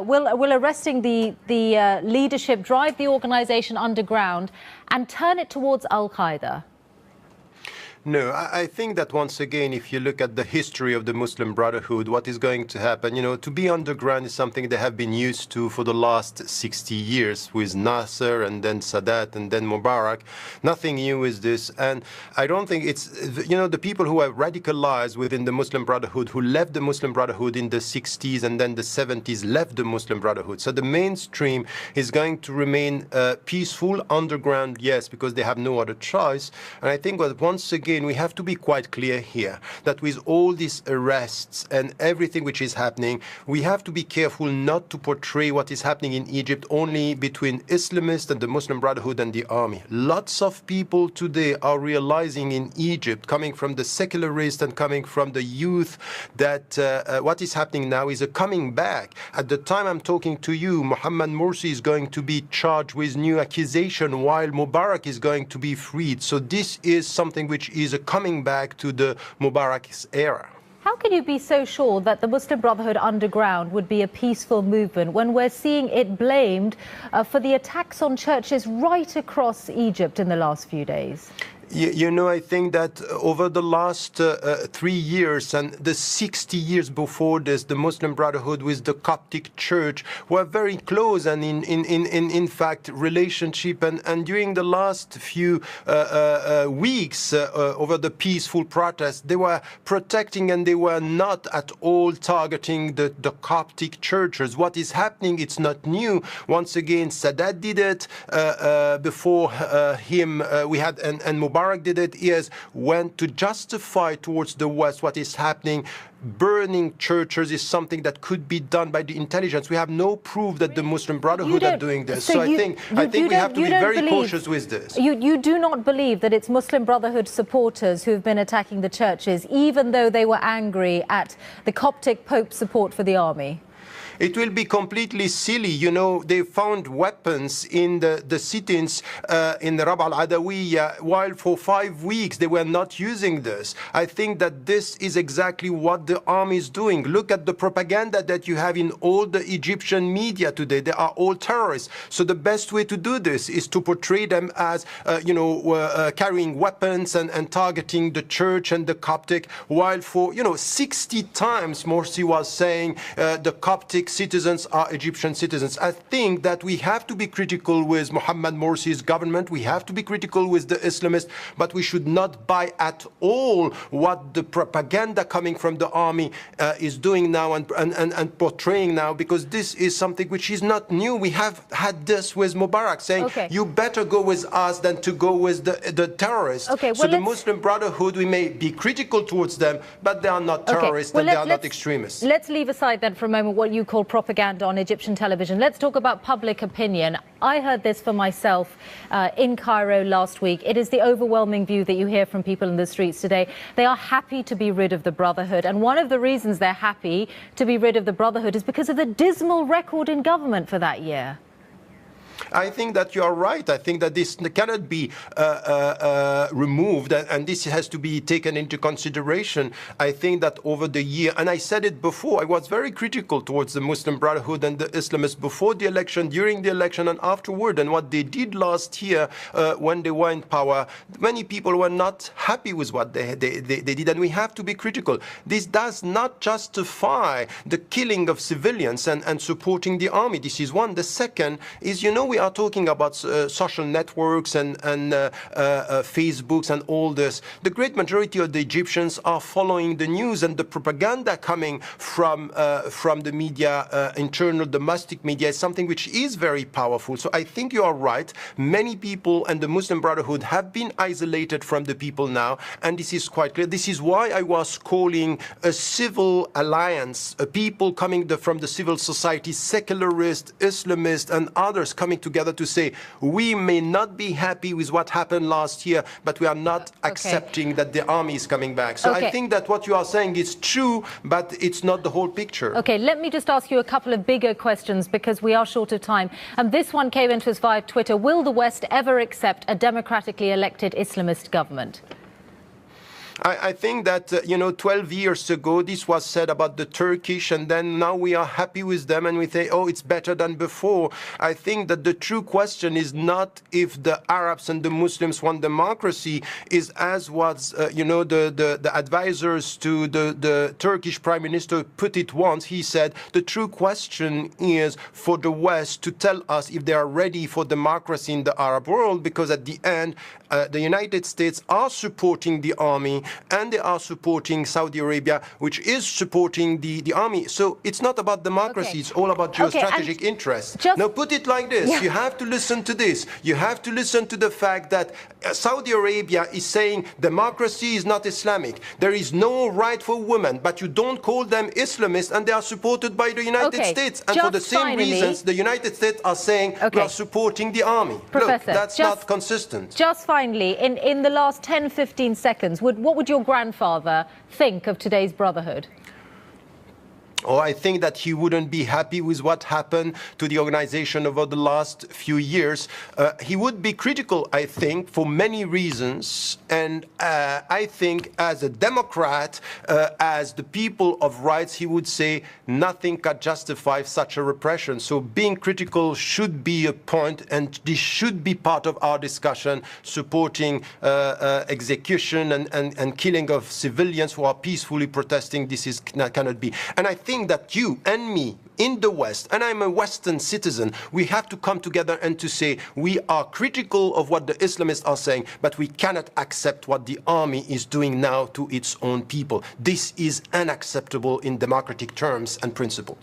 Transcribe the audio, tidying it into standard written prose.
Will arresting the leadership drive the organization underground and turn it towards Al-Qaeda? No, I think that once again, if you look at the history of the Muslim Brotherhood, what is going to happen, to be underground is something they have been used to for the last 60 years with Nasser and then Sadat and then Mubarak. Nothing new is this. And I don't think it's, the people who are radicalized within the Muslim Brotherhood, who left the Muslim Brotherhood in the 60s and then the 70s, left the Muslim Brotherhood. So the mainstream is going to remain peaceful, underground, yes, because they have no other choice. And I think that once again, we have to be quite clear here that with all these arrests and everything which is happening, we have to be careful not to portray what is happening in Egypt only between Islamists and the Muslim Brotherhood and the army. Lots of people today are realizing in Egypt, coming from the secularists and coming from the youth, that what is happening now is a coming back. At the time I'm talking to you, Mohammed Morsi is going to be charged with new accusation while Mubarak is going to be freed. So this is something which is a coming back to the Mubarak's era. How can you be so sure that the Muslim Brotherhood underground would be a peaceful movement when we're seeing it blamed for the attacks on churches right across Egypt in the last few days? I think that over the last 3 years and the 60 years before this, the Muslim Brotherhood with the Coptic Church were very close and in fact relationship. And during the last few weeks over the peaceful protests, they were protecting and they were not at all targeting the Coptic churches. What is happening, it's not new. Once again, Sadat did it before him. We had and Mubarak did it. He has went to justify towards the West what is happening. Burning churches is something that could be done by the intelligence. We have no proof that the Muslim Brotherhood are doing this. So I think we have to be very cautious with this. You do not believe that it's Muslim Brotherhood supporters who have been attacking the churches, even though they were angry at the Coptic Pope's support for the army? It will be completely silly. They found weapons in the sit-ins in the Rab'a al-Adawiyya, while for 5 weeks they were not using this. I think that this is exactly what the army is doing. Look at the propaganda that you have in all the Egyptian media today. They are all terrorists. So the best way to do this is to portray them as, carrying weapons and targeting the church and the Coptic, while for, 60 times Morsi was saying the Coptic citizens are Egyptian citizens. I think that we have to be critical with Mohammed Morsi's government. We have to be critical with the Islamists, but we should not buy at all what the propaganda coming from the army is doing now and portraying now, because this is something which is not new. We have had this with Mubarak saying, you better go with us than to go with the terrorists. So the Muslim Brotherhood, we may be critical towards them, but they are not terrorists and they are not extremists. Let's leave aside then for a moment what you call propaganda on Egyptian television. Let's talk about public opinion. I heard this for myself in Cairo last week. It is the overwhelming view that you hear from people in the streets today. They are happy to be rid of the Brotherhood. And one of the reasons they're happy to be rid of the Brotherhood is because of the dismal record in government for that year. I think that you are right. I think that this cannot be removed, and this has to be taken into consideration. I think that over the year, and I said it before, I was very critical towards the Muslim Brotherhood and the Islamists before the election, during the election, and afterward. And what they did last year when they were in power, many people were not happy with what they did, and we have to be critical. This does not justify the killing of civilians and supporting the army. This is one. The second is, we are talking about social networks and Facebooks and all this. The great majority of the Egyptians are following the news and the propaganda coming from the media, internal domestic media, is something which is very powerful. So I think you are right. Many people and the Muslim Brotherhood have been isolated from the people now, and this is quite clear. This is why I was calling a civil alliance, people coming from the civil society, secularists, Islamists, and others coming together to say, we may not be happy with what happened last year, but we are not accepting that the army is coming back. So I think that what you are saying is true, but it's not the whole picture. Okay, let me just ask you a couple of bigger questions because we are short of time. And this one came into us via Twitter. Will the West ever accept a democratically elected Islamist government? I think that, 12 years ago, this was said about the Turkish, and then now we are happy with them and we say, oh, it's better than before. I think that the true question is not if the Arabs and the Muslims want democracy, is as was, the advisors to the Turkish Prime Minister put it once. He said, the true question is for the West to tell us if they are ready for democracy in the Arab world, because at the end, the United States are supporting the army and they are supporting Saudi Arabia, which is supporting the army. So it's not about democracy, Okay. it's all about geostrategic interests. Now put it like this, you have to listen to this. You have to listen to the fact that Saudi Arabia is saying democracy is not Islamic. There is no right for women, but you don't call them Islamists, and they are supported by the United States. And for the same reasons, the United States are saying we are supporting the army. Professor, look, that's not consistent. Just finally, in the last 10, 15 seconds, what would your grandfather think of today's brotherhood? Oh, I think that he wouldn't be happy with what happened to the organization over the last few years. He would be critical, I think, for many reasons. And I think as a Democrat, as the people of rights, he would say nothing can justify such a repression. So being critical should be a point, and this should be part of our discussion, supporting execution and killing of civilians who are peacefully protesting. This cannot be. And I think that you and me in the West, and I'm a Western citizen, we have to come together and to say we are critical of what the Islamists are saying, but we cannot accept what the army is doing now to its own people. This is unacceptable in democratic terms and principles.